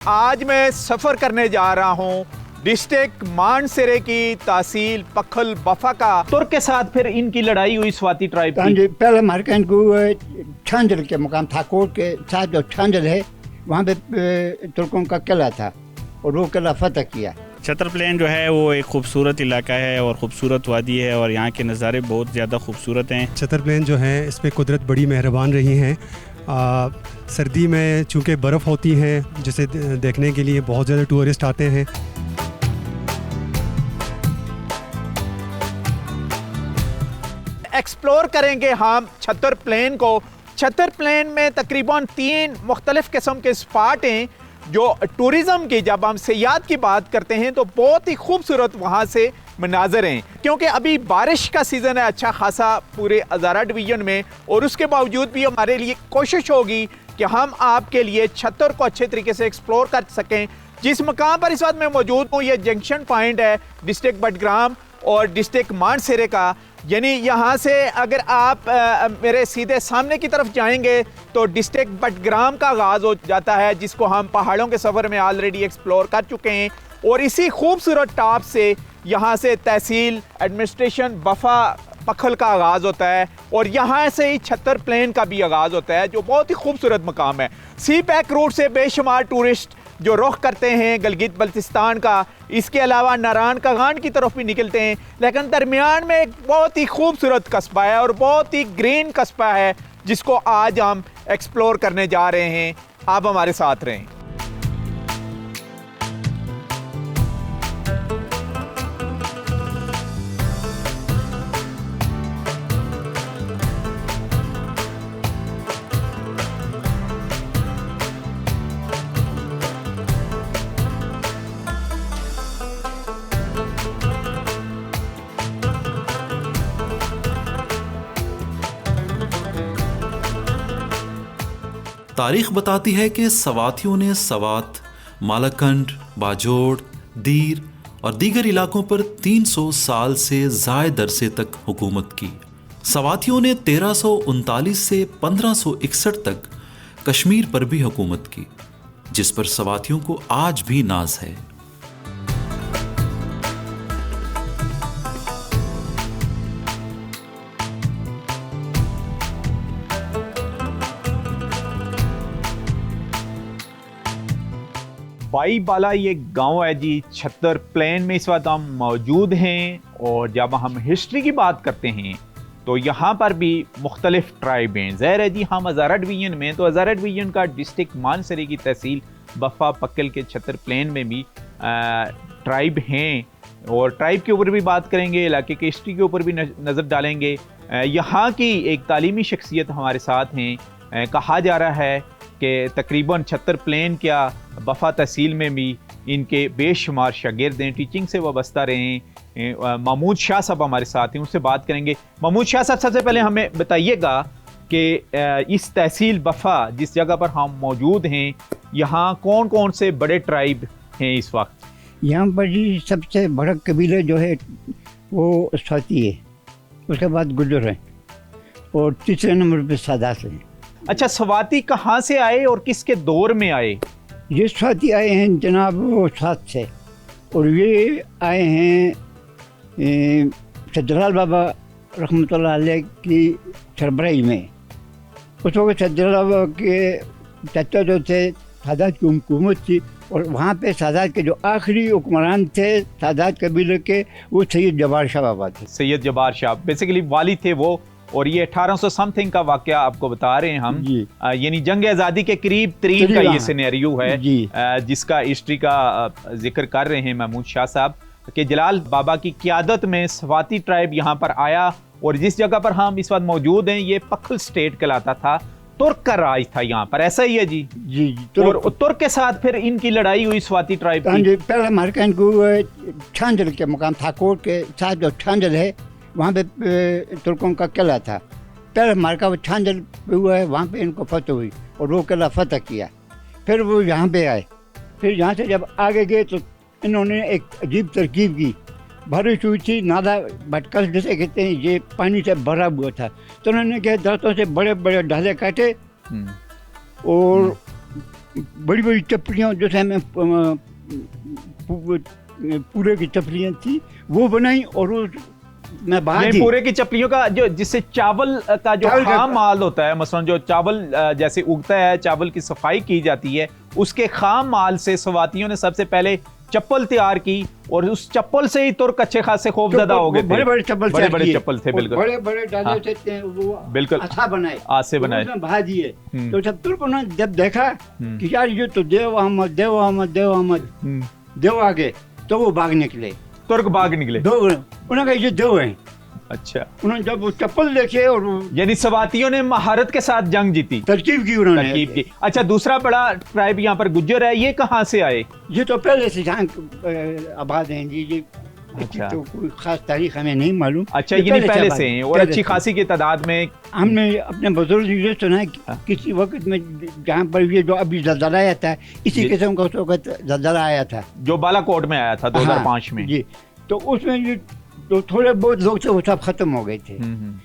आज मैं सफ़र करने जा रहा हूँ डिस्ट्रिक्ट मानसरे की तहसील पखल बफा का। तुर्क के साथ फिर इनकी लड़ाई हुई स्वाति ट्राइब की। पहले मार्केट को छांजल के मुकाम ठाकुर के साथ जो छांजल है वहाँ पे तुर्कों का किला था और वो किला फतह किया। छतर प्लेन जो है वो एक खूबसूरत इलाका है और ख़ूबसूरत वादी है और यहाँ के नज़ारे बहुत ज़्यादा खूबसूरत हैं। छतर प्लेन जो है इस पर कुदरत बड़ी मेहरबान रही हैं। सर्दी में चूँकि बर्फ़ होती हैं जिसे देखने के लिए बहुत ज़्यादा टूरिस्ट आते हैं। एक्सप्लोर करेंगे हम छतर प्लेन को। छतर प्लेन में तकरीबन 3 मुख्तलिफ किस्म के स्पॉट हैं जो टूरिज़म की, जब हम सियाहत की बात करते हैं तो बहुत ही खूबसूरत वहाँ से मनाजर हैं। क्योंकि अभी बारिश का सीज़न है अच्छा खासा पूरे हज़ारा डिवीज़न में, और उसके बावजूद भी हमारे लिए कोशिश होगी कि हम आपके लिए छतर को अच्छे तरीके से एक्सप्लोर कर सकें। जिस मकाम पर इस वक्त मैं मौजूद हूँ ये जंक्शन पॉइंट है डिस्ट्रिक्ट बडग्राम और डिस्ट्रिक्ट मानसरे का। यानी यहाँ से अगर आप मेरे सीधे सामने की तरफ जाएंगे तो डिस्ट्रिक्ट बडग्राम का आगाज़ हो जाता है, जिसको हम पहाड़ों के सफ़र में ऑलरेडी एक्सप्लोर कर चुके हैं। और इसी खूबसूरत टॉप से यहाँ से तहसील एडमिनिस्ट्रेशन बफा पखल का आगाज़ होता है और यहाँ से ही छतर प्लेन का भी आगाज़ होता है जो बहुत ही खूबसूरत मकाम है। सी पैक रूट से बेशुमार टूरिस्ट जो रुख करते हैं गिलगित बल्तिस्तान का, इसके अलावा नारायण कागान की तरफ भी निकलते हैं, लेकिन दरमियान में एक बहुत ही खूबसूरत कस्बा है और बहुत ही ग्रीन कस्बा है जिसको आज हम एक्सप्लोर करने जा रहे हैं। आप हमारे साथ रहें। तारीख बताती है कि सवातियों ने सवात, मालाकंड, बाजोड़, दीर और दीगर इलाकों पर 300 साल से ज़ायद अरसे तक हुकूमत की। सवातियों ने 1339 से 1561 तक कश्मीर पर भी हुकूमत की, जिस पर सवातियों को आज भी नाज है। बाई बाला ये गांव है जी, छतर प्लेन में इस वक्त हम मौजूद हैं। और जब हम हिस्ट्री की बात करते हैं तो यहाँ पर भी मुख्तलिफ ट्राइब हैं। ज़ाहिर है जी हम हज़ारा डिवीज़न में, तो हज़ारा डिवीज़न का डिस्ट्रिक्ट मानसरे की तहसील बफा पक्कल के छतर प्लेन में भी ट्राइब हैं और ट्राइब के ऊपर भी बात करेंगे, इलाके की हिस्ट्री के ऊपर भी नज़र डालेंगे। यहाँ की एक तालीमी शख्सियत हमारे साथ हैं। कहा जा रहा है कि तकरीबन छतर प्लेन क्या बफा तहसील में भी इनके बेशुमार शागिर्द हैं, टीचिंग से वाबस्ता रहे हैं। महमूद शाह साहब हमारे साथ हैं, उनसे बात करेंगे। महमूद शाह साहब, सबसे पहले हमें बताइएगा कि इस तहसील बफा जिस जगह पर हम मौजूद हैं यहाँ कौन कौन से बड़े ट्राइब हैं इस वक्त? यहाँ पर जी सबसे बड़ा कबीला जो है वो स्वाति है, उसके बाद गुजर है और तीसरे नंबर पे सादात हैं। अच्छा, स्वाति कहाँ से आए और किसके दौर में आए? ये स्वाति आए हैं जनाब वो साथ से, और ये आए हैं सज्जलाल बाबा रहमतुल्लाह अलैह की सरबराही में। उस वक्त सज्जलाल बाबा के चाचा जो थे सादात की हुकूमत थी और वहाँ पे सादात के जो आखिरी हुक्मरान थे सादात कबीले के वो सैयद जबार शाह बाबा थे। सैयद जबार शाह बेसिकली वाली थे वो, और ये 1800 समथिंग का वाकया आपको बता रहे हैं हम। यानी जंग आज़ादी के करीब तरीन का ये सिनेरियो है जिसका हिस्ट्री का जिक्र कर रहे हैं महमूद शाह साहब कि जलाल बाबा की क़ियादत में स्वाति ट्राइब यहाँ पर आया। और जिस जगह पर हम इस वक्त मौजूद हैं ये पखल स्टेट कहलाता था, तुर्क का राज था यहाँ पर, ऐसा ही है जी? जी और तुर्क के साथ फिर इनकी लड़ाई हुई स्वाति ट्राइब की। पहले मार्केट को छांजल के मुकाम ठाकुर के साथ जो छांजल है वहाँ पे तुर्कों का किला था। पहले मार्का वो छांजल हुआ है, वहाँ पे इनको फतह हुई और वो किला फतह किया। फिर वो यहाँ पे आए, फिर यहाँ से जब आगे गए तो इन्होंने एक अजीब तरकीब की। बारिश हुई थी, नाला भटकल जैसे कहते हैं, ये पानी से भरा हुआ था, तो उन्होंने क्या दरख्तों से बड़े बड़े ढाले काटे और बड़ी बड़ी चप्पलियाँ जैसे हमें पूरे की चप्पलियाँ थी वो बनाई, और वो मैं बाहर पूरे की चप्पलियों का जो जिससे चावल का जो खाम माल होता है, मसलन जो चावल जैसे उगता है, चावल की सफाई की जाती है, उसके खाम माल से सवातियों ने सबसे पहले चप्पल तैयार की, और उस चप्पल से ही तुर्क अच्छे खासे खौफजदा हो गए थे। बड़े बड़े चप्पल थे, बिल्कुल बड़े बड़े डाले थे वो, बिल्कुल अच्छा बनाए, आज से बनाए, बहा दिए। तो जब तुर्कों ने जब देखा कि यार ये तो देव अहमद देव आगे, तो वो भाग निकले, तुर्क भाग निकले, उन्होंने कहा ये देव है। अच्छा, उन्होंने जब वो चप्पल देखे, और यानी सवातियों ने महारत के साथ जंग जीती, तरकीब की उन्होंने, तरकीब की। अच्छा, दूसरा बड़ा ट्राइब यहाँ पर गुज्जर है, ये कहाँ से आए? ये तो पहले से जहाँ आबाद हैं जी। ये अच्छा, तो कोई खास तारीख हमें नहीं मालूम। अच्छा, ये पहले से हैं, और अच्छी खासी की तादाद में। हमने अपने बुजुर्ग ये सुना है किसी वक्त में जहाँ पर ये जो अभी जलजला आया था, इसी किस्म का उस वक्त जलजला आया था, जो बालाकोट में आया था 2005 में जी। तो उसमें ये तो थोड़े बहुत लोग थे वो सब खत्म हो गए थे।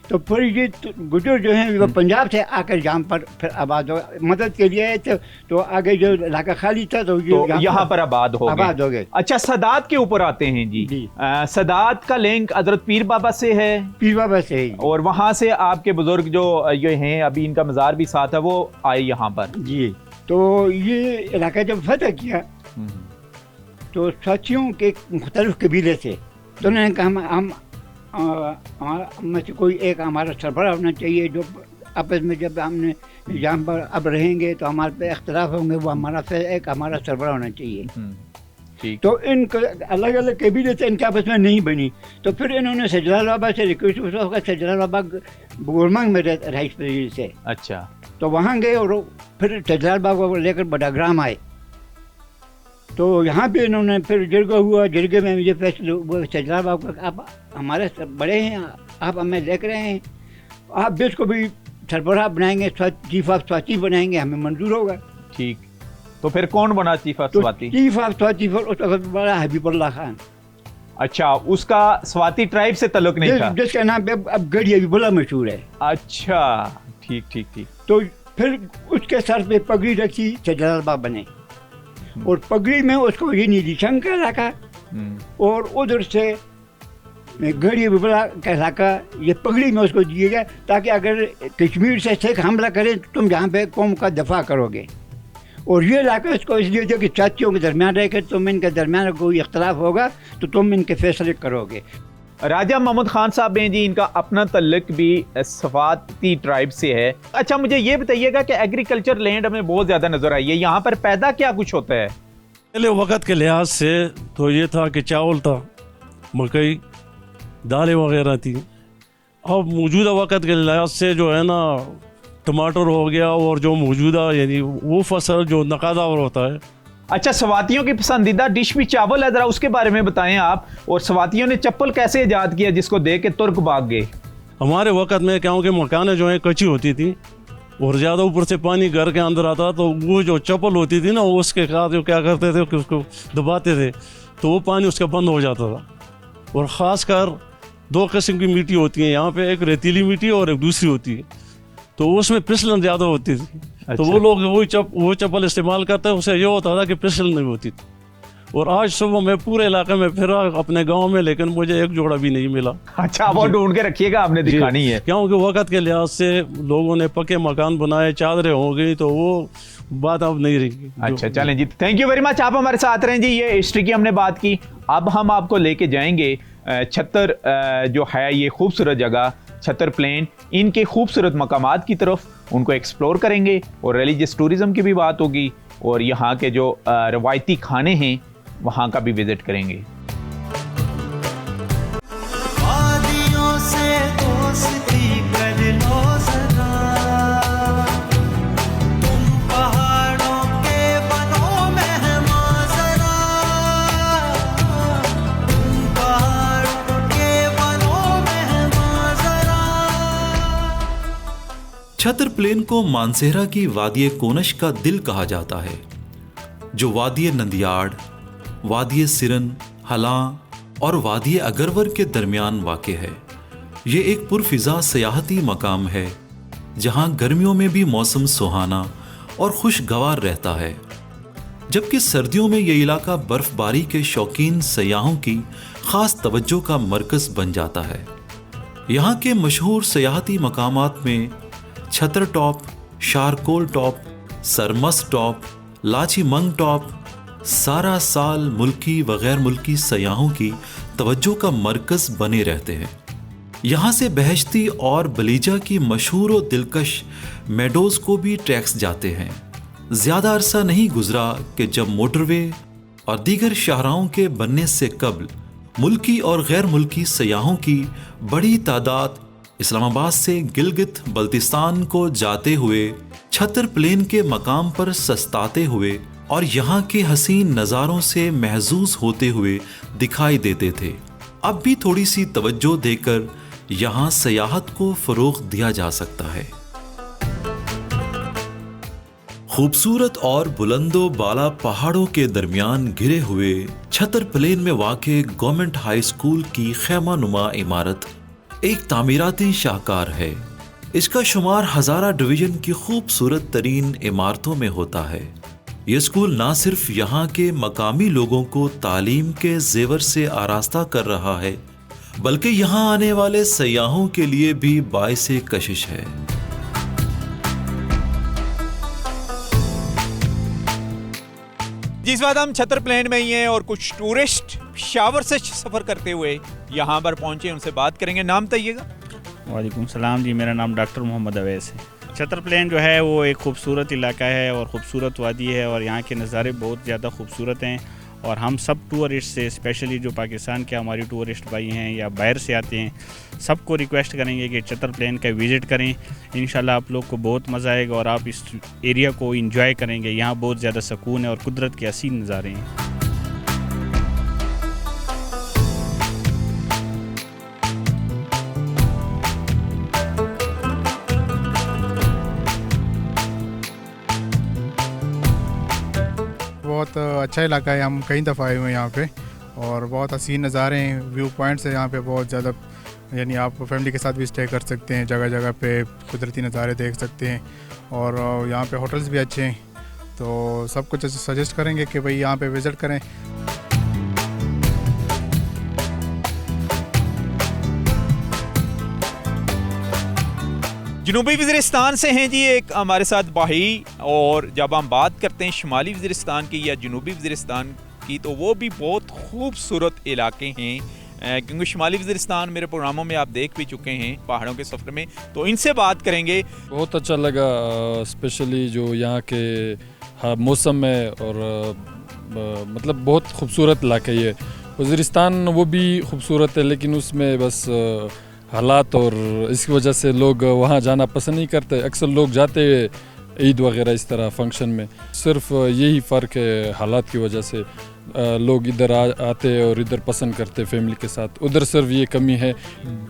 तो फिर ये गुजर जो हैं वो पंजाब से आकर यहाँ पर फिर आबाद हो, मदद के लिए आए थे। तो आगे जो इलाका खाली था तो ये यहाँ पर आबाद हो गए। अच्छा, सदात के ऊपर आते हैं जी। सदात का लिंक हजरत पीर बाबा से है, पीर बाबा से है, और वहाँ से आपके बुजुर्ग जो ये हैं, अभी इनका मज़ार भी साथ है, वो आए यहाँ पर जी। तो ये इलाका जब फतह किया तो साथियों के मुख्तलिफ कबीले थे, तो उन्होंने कहा हमारा में से कोई एक हमारा सरबराह होना चाहिए, जो आपस में जब हमने यहाँ पर अब रहेंगे तो हमारे पे इख्तलाफ होंगे, वो हमारा एक हमारा सरबराह होना चाहिए। ठीक। तो इन अलग अलग कबीले से इनके आपस में नहीं बनी, तो फिर इन्होंने सजलाल बाबा से रिक्वेस्ट होगा, सजलाल बाबा गोरमांग में रईस पजीर से। अच्छा, तो वहाँ गए और फिर सजलाल बाबा को लेकर बडाग्राम आए। तो यहाँ पे इन्होंने फिर जिरगा हुआ, जिरगे में मुझे फैसले वो सजलाल बाबा का, आप हमारे बड़े हैं, आप हमें देख रहे हैं, आप भी इसको भी सरबराह बनाएंगे, चीफ ऑफ स्वाति बनाएंगे, हमें मंजूर होगा। ठीक। तो फिर कौन बना chief of Swati? Chief of Swati उस वक्त बड़ा हबीबुल्लाह खान। अच्छा, उसका स्वाति ट्राइब से ताल्लुक नहीं था, जिसका नाम अब गढ़ी हबीबुल्लाह मशहूर है। अच्छा, ठीक ठीक ठीक। तो फिर उसके सर पे पगड़ी रखी सजलाल बाबा ने, और पगड़ी में उसको ये नीली शंकर रखा, और उधर से गढ़ी हबीबुल्लाह का इलाका ये पगड़ी में उसको दिए गए, ताकि अगर कश्मीर से सिख हमला करें तो तुम यहाँ पे कौम का दफा करोगे। और ये इलाका इसको इसलिए जो कि चाचियों के दरमियान रहकर तुम इनके दरमियान कोई इख्तलाफ होगा तो तुम इनके फैसले करोगे। राजा मोहम्मद खान साहब हैं जी, इनका अपना तल्लुक भी सवाती ट्राइब से है। अच्छा, मुझे ये बताइएगा कि एग्रीकल्चर लैंड हमें बहुत ज़्यादा नज़र आई है, यहाँ पर पैदा क्या कुछ होता है? पहले वक़्त के लिहाज से तो ये था कि चावल था, मकई, दालें वगैरह थी। अब मौजूदा वक़्त के लिहाज से जो है ना, टमाटर हो गया, और जो मौजूदा यानी वो फसल जो नकादावर होता है। अच्छा, सवातियों की पसंदीदा डिश भी चावल है, ज़रा उसके बारे में बताएं आप। और सवातियों ने चप्पल कैसे ईजाद किया जिसको देख के तुर्क भाग गए? हमारे वक़्त में क्योंकि मकानें जो हैं कच्ची होती थी और ज़्यादा ऊपर से पानी घर के अंदर आता, तो वो जो चप्पल होती थी ना, उसके साथ जो क्या करते थे कि उसको दबाते थे तो वो पानी उसका बंद हो जाता था। और ख़ासकर दो किस्म की मिट्टी होती है यहाँ पे, एक रेतीली मिट्टी और एक दूसरी होती है, तो उसमें फिसलन ज़्यादा होती थी। अच्छा। तो वो लोग वो चप्पल इस्तेमाल करते हैं, उससे ये होता था कि फिसलन नहीं होती थी। और आज सुबह मैं पूरे इलाके में फिरा अपने गांव में, लेकिन मुझे एक जोड़ा भी नहीं मिला। अच्छा, वो ढूंढ के रखिएगा, आपने दिखानी है। क्योंकि वक़्त के लिहाज से लोगों ने पक्के मकान बनाए, चादरें हो गई, तो वो बात अब नहीं रही। अच्छा, चलें जी, थैंक यू वेरी मच, आप हमारे साथ रहें जी। ये हिस्ट्री की हमने बात की, अब हम आपको लेके जाएंगे छत्तर जो है ये खूबसूरत जगह छत्तर प्लेन, इनके खूबसूरत मकामात की तरफ, उनको एक्सप्लोर करेंगे और रिलीजियस टूरिज़म की भी बात होगी, और यहाँ के जो रवायती खाने हैं वहाँ का भी विजिट करेंगे। छत्तर प्लेन को मानसेरा की वादिये कोनश का दिल कहा जाता है, जो वादिये नंदियाड़, वादिये सिरन, हलां और वादिये अगरवर के दरमियान वाक़ है। ये एक पुरफिज़ा सयाहती मकाम है जहाँ गर्मियों में भी मौसम सुहाना और खुशगवार रहता है, जबकि सर्दियों में ये इलाका बर्फबारी के शौकीन सयाहों की खास तवज्जो का मरकज बन जाता है। यहाँ के मशहूर सयाहती मकामात में Chhatar top, Sharkol top, Sarmas top, Lachimang top सारा साल मुल्की व गैर मुल्की सयाहों की तवज्जो का मरकज बने रहते हैं। यहाँ से बहश्ती और बलीजा की मशहूर और दिलकश मेडोज को भी टैक्स जाते हैं। ज़्यादा अरसा नहीं गुजरा कि जब मोटरवे और दीगर शाहराहों के बनने से कबल मुल्की और गैर मुल्की सयाहों की बड़ी तादाद इस्लामाबाद से गिलगित बल्तिस्तान को जाते हुए छतर प्लेन के मकाम पर सस्ताते हुए और यहाँ के हसीन नज़ारों से महजूज होते हुए दिखाई देते थे। अब भी थोड़ी सी तवज्जो देकर यहाँ सयाहत को फ़रोग़ दिया जा सकता है। खूबसूरत और बुलंदो बाला पहाड़ों के दरमियान घिरे हुए छतर प्लेन में वाक़े गवर्नमेंट हाई स्कूल की खैमा नुमा इमारत एक तामीराती शाहकार है। इसका शुमार हज़ारा डिवीज़न की खूबसूरत तरीन इमारतों में होता है। ये स्कूल ना सिर्फ यहाँ के मकामी लोगों को तालीम के जेवर से आरास्ता कर रहा है, बल्कि यहाँ आने वाले सयाहों के लिए भी बाइसे कशिश है। जिस बात हम छतर प्लेन में ही हैं और कुछ टूरिस्ट शावर से सफ़र करते हुए यहाँ पर पहुँचे, उनसे बात करेंगे। नाम बताइएगा। वालेकुम सलाम जी, मेरा नाम डॉक्टर मोहम्मद अवैस है। छतर प्लेन जो है वो एक खूबसूरत इलाका है और ख़ूबसूरत वादी है और यहाँ के नज़ारे बहुत ज़्यादा खूबसूरत हैं। और हम सब टूरिस्ट से, स्पेशली जो पाकिस्तान के हमारी टूरिस्ट भाई हैं या बाहर से आते हैं, सबको रिक्वेस्ट करेंगे कि छतर प्लेन का विज़िट करें। इंशाल्लाह आप लोग को बहुत मज़ा आएगा और आप इस एरिया को इंजॉय करेंगे। यहाँ बहुत ज़्यादा सुकून है और कुदरत के हसीन नज़ारे हैं। बहुत अच्छा इलाका है, हम कई दफ़ा आए हुए हैं यहाँ पे और बहुत हसीन नज़ारे हैं। व्यू पॉइंट्स है यहाँ पे बहुत ज़्यादा, यानी आप फैमिली के साथ भी स्टे कर सकते हैं, जगह जगह पे कुदरती नज़ारे देख सकते हैं और यहाँ पे होटल्स भी अच्छे हैं। तो सब कुछ सजेस्ट करेंगे कि भाई यहाँ पे विज़िट करें। जनूबी वज़ीरिस्तान से हैं जी एक हमारे साथ भाई, और जब हम बात करते हैं शुमाली वज़ीरिस्तान की या जनूबी वज़ीरिस्तान की तो वो भी बहुत खूबसूरत इलाके हैं, क्योंकि शुमाली वज़ीरिस्तान मेरे प्रोग्रामों में आप देख भी चुके हैं पहाड़ों के सफ़र में, तो इनसे बात करेंगे। बहुत अच्छा लगा, स्पेशली जो यहाँ के मौसम में और मतलब बहुत खूबसूरत इलाका ये वज़ीरिस्तान, वो भी खूबसूरत है लेकिन उसमें बस हालात और इसकी वजह से लोग वहाँ जाना पसंद नहीं करते। अक्सर लोग जाते ईद वगैरह इस तरह फंक्शन में, सिर्फ यही फ़र्क है हालात की वजह से लोग इधर आते और इधर पसंद करते फैमिली के साथ। उधर सिर्फ ये कमी है,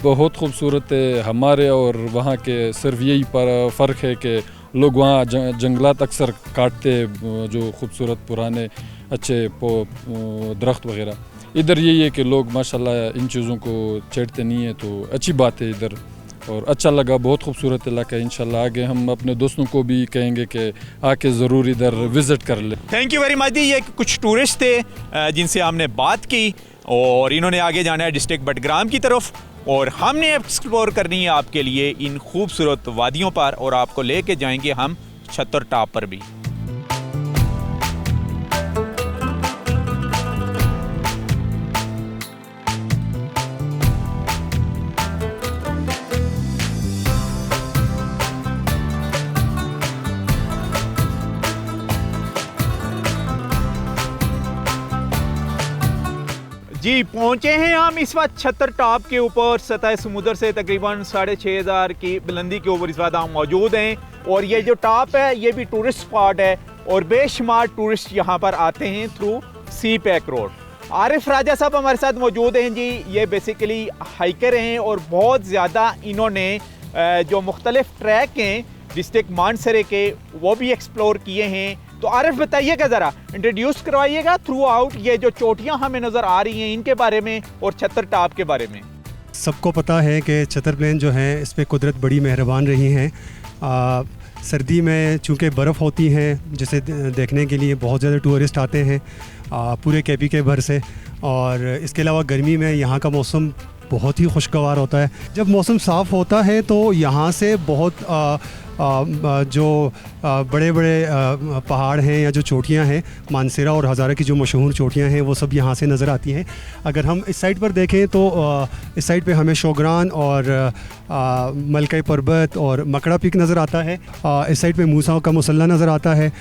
बहुत खूबसूरत है हमारे और वहाँ के, सिर्फ यही फ़र्क है कि लोग वहाँ जंगलात अक्सर काटते, जो खूबसूरत पुराने अच्छे दरख्त वगैरह। इधर यही है कि लोग माशाल्लाह इन चीज़ों को छेड़ते नहीं है, तो अच्छी बात है इधर और अच्छा लगा। बहुत खूबसूरत इलाका है। इंशाल्लाह आगे हम अपने दोस्तों को भी कहेंगे कि आके ज़रूर इधर विज़िट कर ले। थैंक यू वेरी मच दी। ये कुछ टूरिस्ट थे जिनसे हमने बात की और इन्होंने आगे जाना है डिस्ट्रिक्ट बडग्राम की तरफ, और हमने एक्सप्लोर करनी है आपके लिए इन खूबसूरत वादियों पर, और आपको लेके जाएंगे हम छतर टॉप पर भी। जी पहुंचे हैं हम इस वक्त छतर टॉप के ऊपर, सतह समुद्र से तकरीबन 6500 की बुलंदी के ऊपर इस वक्त हम मौजूद हैं। और ये जो टॉप है ये भी टूरिस्ट स्पॉट है और बेशुमार टूरिस्ट यहाँ पर आते हैं through C pack road. Arif राजा साहब हमारे साथ मौजूद हैं जी। ये बेसिकली हाइकर हैं और बहुत ज़्यादा इन्होंने जो मुख्तलिफ ट्रैक हैं डिस्ट्रिक्ट मानसरे के वो भी एक्सप्लोर किए हैं। तो आरिफ बताइएगा, ज़रा इंट्रोड्यूस करवाइएगा थ्रू आउट ये जो चोटियाँ हमें नज़र आ रही हैं इनके बारे में और छतर टॉप के बारे में। सबको पता है कि छतर प्लेन जो है इस पर कुदरत बड़ी मेहरबान रही हैं। सर्दी में चूँकि बर्फ़ होती है जिसे देखने के लिए बहुत ज़्यादा टूरिस्ट आते हैं पूरे KPK भर से। और इसके अलावा गर्मी में यहाँ का मौसम बहुत ही खुशगवार होता है। जब मौसम साफ़ होता है तो यहाँ से बहुत जो बड़े बड़े पहाड़ हैं या जो चोटियाँ हैं, मानसेरा और हज़ारा की जो मशहूर चोटियाँ हैं, वो सब यहाँ से नज़र आती हैं। अगर हम इस साइड पर देखें तो इस साइड पे हमें शोगरान और मलका पर्वत और मकड़ा पीक नज़र आता है। इस साइड पे मूसा का मुसल्ला नज़र आता है।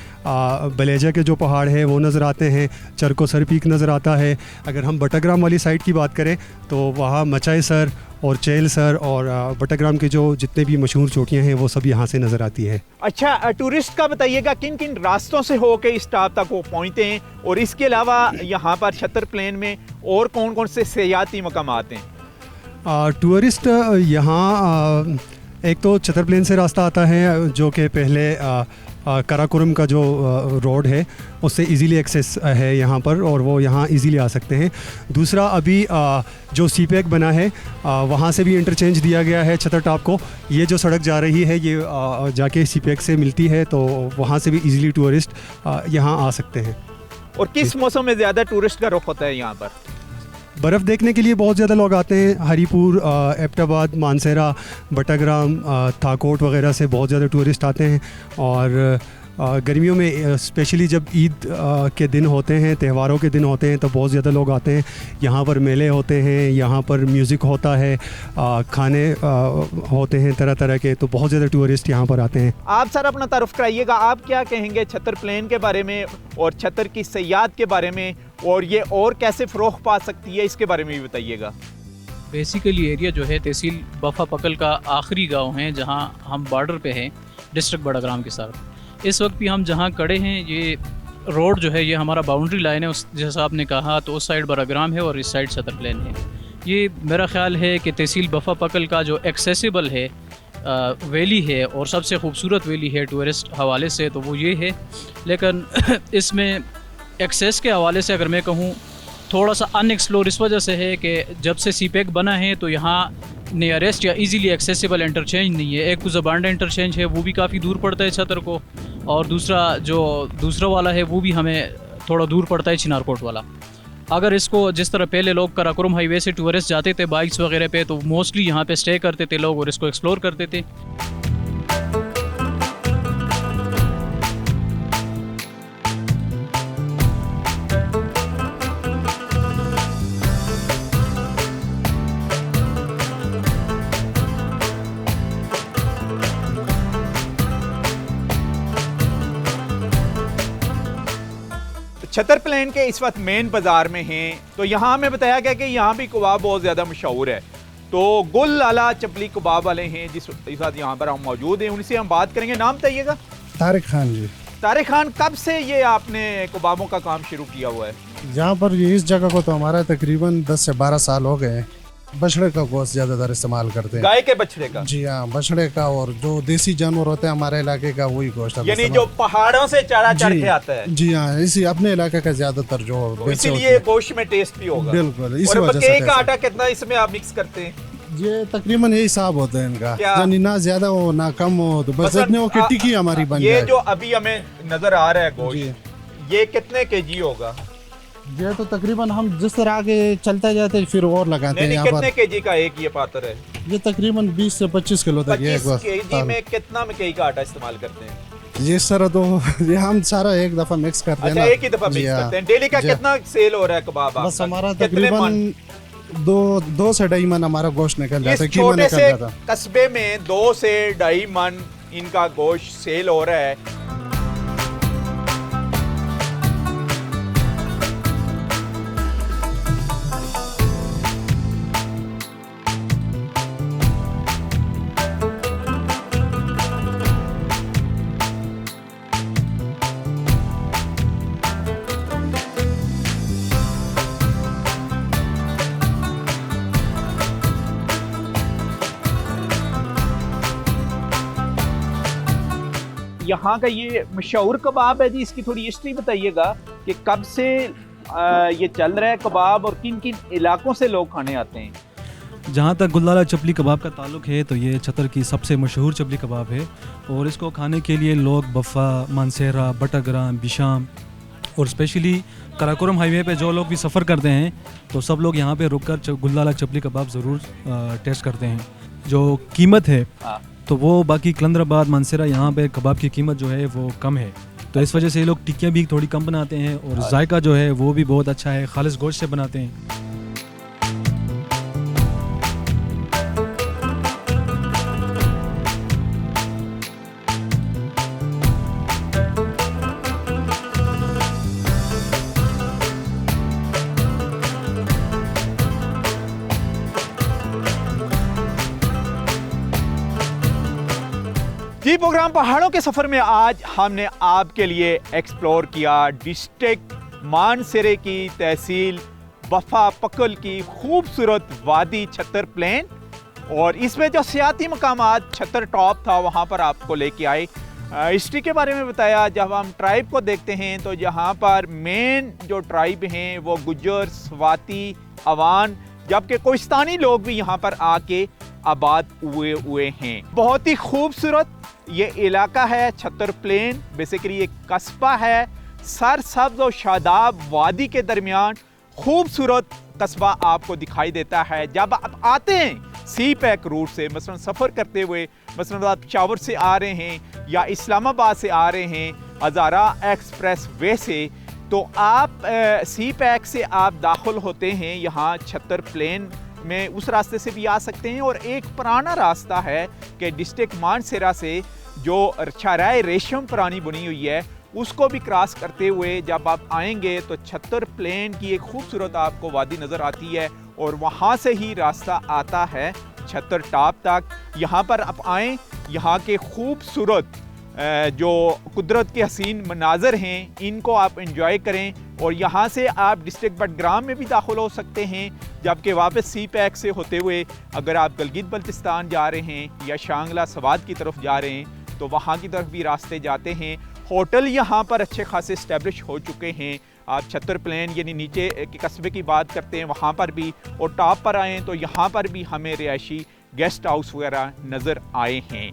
बलेजा के जो पहाड़ हैं वो नज़र आते हैं। चरको सर पीक नज़र आता है। अगर हम बटाग्राम वाली साइड की बात करें तो वहाँ मचाई सर और चेल सर और बटाग्राम के जो जितने भी मशहूर चोटियाँ हैं वो सब यहाँ से नज़र आती है। अच्छा, टूरिस्ट का बताइएगा किन किन रास्तों से होके इस टॉप तक वो पहुँचते हैं, और इसके अलावा यहाँ पर छतर प्लेन में और कौन कौन से सियाती मकामात हैं? टूरिस्ट यहाँ एक तो छतर प्लेन से रास्ता आता है जो कि पहले काराकोरम का जो रोड है उससे इजीली एक्सेस है यहाँ पर, और वो यहाँ इजीली आ सकते हैं। दूसरा, अभी जो CPEC बना है वहाँ से भी इंटरचेंज दिया गया है छतर टॉप को। ये जो सड़क जा रही है ये जाके CPEC से मिलती है, तो वहाँ से भी इजीली टूरिस्ट यहाँ आ सकते हैं। और किस मौसम में ज़्यादा टूरिस्ट का रुख होता है यहाँ पर? बर्फ़ देखने के लिए बहुत ज़्यादा लोग आते हैं। हरीपुर, एबटाबाद, मानसेरा, बटाग्राम, थाकोट वगैरह से बहुत ज़्यादा टूरिस्ट आते हैं। और गर्मियों में स्पेशली जब ईद के दिन होते हैं, त्योहारों के दिन होते हैं, तो बहुत ज़्यादा लोग आते हैं। यहाँ पर मेले होते हैं, यहाँ पर म्यूज़िक होता है, खाने होते हैं तरह तरह के, तो बहुत ज़्यादा टूरिस्ट यहाँ पर आते हैं। आप सर अपना तारुफ कराइएगा, आप क्या कहेंगे छतर प्लेन के बारे में और छतर की सयाहत के बारे में, और ये और कैसे फ़रोग़ पा सकती है इसके बारे में भी बताइएगा। बेसिकली एरिया जो है तहसील बफा पकल का आखिरी गांव है, जहां हम बॉर्डर पे हैं डिस्ट्रिक्ट बड़ाग्राम के साथ। इस वक्त भी हम जहां खड़े हैं, ये रोड जो है ये हमारा बाउंड्री लाइन है। उस जैसा आपने कहा तो उस साइड बड़ाग्राम है और इस साइड छतर प्लेन है। ये मेरा ख्याल है कि तहसील बफा पकल का जो एक्सेसिबल है वैली है और सबसे खूबसूरत वैली है टूरिस्ट हवाले से, तो वो ये है। लेकिन इसमें एक्सेस के हवाले से अगर मैं कहूँ थोड़ा सा अनएक्सप्लोर इस वजह से है कि जब से CPEC बना है तो यहाँ नियरेस्ट या इजीली एक्सेसिबल इंटरचेंज नहीं है। एक तो ज़बांडा इंटरचेंज है, वो भी काफ़ी दूर पड़ता है छतर को, और दूसरा वाला है वो भी हमें थोड़ा दूर पड़ता है चिनारकोट वाला। अगर इसको जिस तरह पहले लोग काराकोरम हाईवे से टूरिस्ट जाते थे बाइक्स वगैरह पे, तो मोस्टली यहाँ पे स्टे करते थे लोग और इसको एक्सप्लोर करते थे। छतर प्लेन के इस वक्त मेन बाज़ार में हैं, तो यहाँ हमें बताया गया कि यहाँ भी कबाब बहुत ज़्यादा मशहूर है। तो गुल लाला चपली कबाब वाले हैं जिस वक्त यहाँ पर हम मौजूद हैं, उनसे हम बात करेंगे। नाम बताइएगा। तारिक खान जी। तारिक खान, कब से ये आपने कबाबों का काम शुरू किया हुआ है? यहाँ पर इस जगह को तो हमारा तकरीबन 10 से 12 साल हो गए हैं। बछड़े का गोश्त ज़्यादातर इस्तेमाल करते हैं। गाय के बछड़े का? जी हाँ, बछड़े का, और जो देसी जानवर होते हैं हमारे इलाके का वही गोश्त, यानी जो पहाड़ों से चारा चढ़ के आता है। जी हाँ, इसी अपने इलाके का ज्यादातर जो तो इसीलिए गोश्त में टेस्ट भी होगा। बिल्कुल, इसी वजह से। का आटा कितना इसमें आप मिक्स करते हैं? ये तकरीबन यही हिसाब होता है इनका, यानी ना ज्यादा हो ना कम हो, तो बस इतने हो कि टिक्की हमारी बन जाए। ये जो अभी हमें नजर आ रहा है गोश्त, ये कितने केजी होगा? ये तो तकरीबन हम जिस तरह आगे चलते जाते हैं फिर और लगाते हैं। यहाँ कितने केजी का एक ये पात्र है? ये तकरीबन 20 से 25 किलो तक। 25 केजी में कितना मकई का आटा इस्तेमाल करते हैं? ये सर तो ये हम सारा एक दफा मिक्स करते हैं। एक ही दफा मिक्स करते हैं। डेली का कितना सेल हो रहा है कबाब? बस हमारा तकरीबन 2 से 2.5 मन हमारा गोश्त निकल जाता है। छोटे से कस्बे में 2 से 2.5 मन इनका गोश्त सेल हो रहा है। यहाँ का ये मशहूर कबाब है जी, इसकी थोड़ी हिस्ट्री बताइएगा कि कब से ये चल रहा है कबाब और किन किन इलाकों से लोग खाने आते हैं? जहाँ तक गुलदाला चपली कबाब का ताल्लुक़ है तो ये छतर की सबसे मशहूर चपली कबाब है और इसको खाने के लिए लोग बफ़ा, मानसेरा, बटाग्राम, बिशाम और स्पेशली कराकोरम हाईवे पे जो लोग भी सफ़र करते हैं तो सब लोग यहाँ पे रुककर गुलदाला चपली कबाब ज़रूर टेस्ट करते हैं। जो कीमत है तो वो बाकी कलंदराबाद, मानसेरा यहाँ पे कबाब की कीमत जो है वो कम है, तो इस वजह से ये लोग टिक्कियाँ भी थोड़ी कम बनाते हैं और जायका जो है वो भी बहुत अच्छा है, खालिस गोश्त से बनाते हैं। जी प्रोग्राम पहाड़ों के सफ़र में आज हमने आपके लिए एक्सप्लोर किया डिस्ट्रिक्ट मानसरे की तहसील बफा पकल की खूबसूरत वादी छतर प्लेन, और इसमें जो सियाती मकामात छतर टॉप था वहाँ पर आपको लेके आए। हिस्ट्री के बारे में बताया। जब हम ट्राइब को देखते हैं तो यहाँ पर मेन जो ट्राइब हैं वो गुज्जर, स्वाति, अवान, जबकि कोहिस्तानी लोग भी यहाँ पर आके आबाद हुए हैं। बहुत ही खूबसूरत ये इलाका है छतर प्लेन। बेसिकली एक कस्बा है सरसब्ज और शादाब वादी के दरमियान, खूबसूरत कस्बा आपको दिखाई देता है। जब आप आते हैं सी पैक रूट से, मसलन सफ़र करते हुए, मसलन आप पेशावर से आ रहे हैं या इस्लामाबाद से आ रहे हैं हज़ारा एक्सप्रेस वे से, तो आप सी पैक से आप दाखिल होते हैं यहाँ छतर प्लेन में, उस रास्ते से भी आ सकते हैं। और एक पुराना रास्ता है कि डिस्ट्रिक्ट मानसेरा से जो चराए रेशम पुरानी बनी हुई है उसको भी क्रॉस करते हुए जब आप आएंगे तो छतर प्लेन की एक खूबसूरत आपको वादी नज़र आती है और वहाँ से ही रास्ता आता है छतर टॉप तक। यहाँ पर आप आएँ, यहाँ के खूबसूरत जो कुदरत के हसीन मनाजर हैं इनको आप एंजॉय करें, और यहाँ से आप डिस्ट्रिक्ट बडग्राम में भी दाखिल हो सकते हैं। जबकि वापस सी पैक से होते हुए अगर आप गलगित बल्तिस्तान जा रहे हैं या शांगला सवाद की तरफ जा रहे हैं तो वहाँ की तरफ भी रास्ते जाते हैं। होटल यहाँ पर अच्छे खासे इस्टेब्लिश हो चुके हैं। आप छतर प्लेन यानी नीचे के कस्बे की बात करते हैं वहाँ पर भी, और टॉप पर आएँ तो यहाँ पर भी हमें रिहायशी गेस्ट हाउस वगैरह नज़र आए हैं।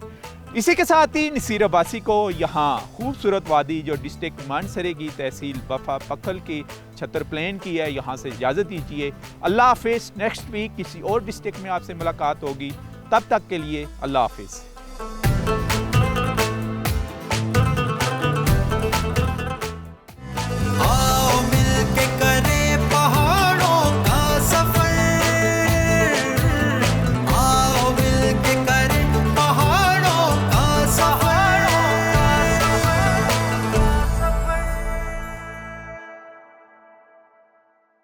इसी के साथ ही नसीर अब्बासी को यहाँ खूबसूरत वादी जो डिस्ट्रिक्ट मानसरे की तहसील बफा पखल की छतर प्लेन की है, यहाँ से इजाज़त दीजिए। अल्लाह हाफिज़। नेक्स्ट वीक किसी और डिस्ट्रिक्ट में आपसे मुलाकात होगी, तब तक के लिए अल्लाह हाफिज़।